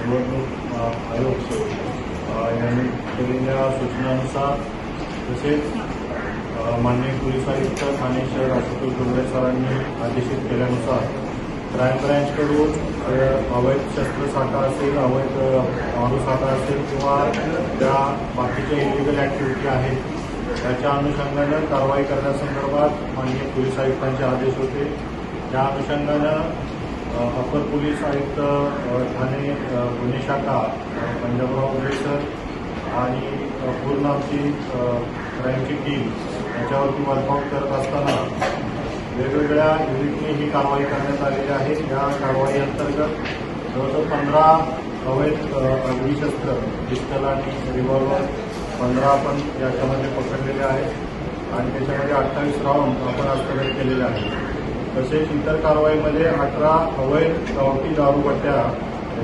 निवडणूक आयोग यांनी केलेल्या सूचनानुसार तसेच माननीय पोलीस आयुक्त ठाणे शहर आशुतोष डोंगरे सरांनी आदेशित केल्यानुसार क्राईम ब्रँचकडून अवैध शस्त्रसाठा असेल, अवैध मालूसाठा असेल किंवा त्या बाकीच्या इलिगल ॲक्टिव्हिटी आहेत त्याच्या अनुषंगानं कारवाई करण्यासंदर्भात माननीय पोलीस आयुक्तांचे आदेश होते। त्या अनुषंगानं अपर पोलीस आयुक्त ठाणे गुन्हे शाखा पंजाबराव डोंगरे सर आणि पूर्ण आमची क्राईमची टीम याच्यावरती वर्कआउट करत असताना वेगवेगळ्या युनिटने ही कारवाई करण्यात आलेली आहे। या कारवाई अंतर्गत जवळजवळ 15 अवैध अग्निशस्त्र, पिस्टल आणि रिव्हॉल्वर 15 आपण याच्यामध्ये पकडलेले आहेत आणि त्याच्यामध्ये 28 राऊंड आपण हस्तगत केलेले आहेत। तसेच इतर कारवाईमध्ये 18 अवैध गावठी दारूभट्ट्या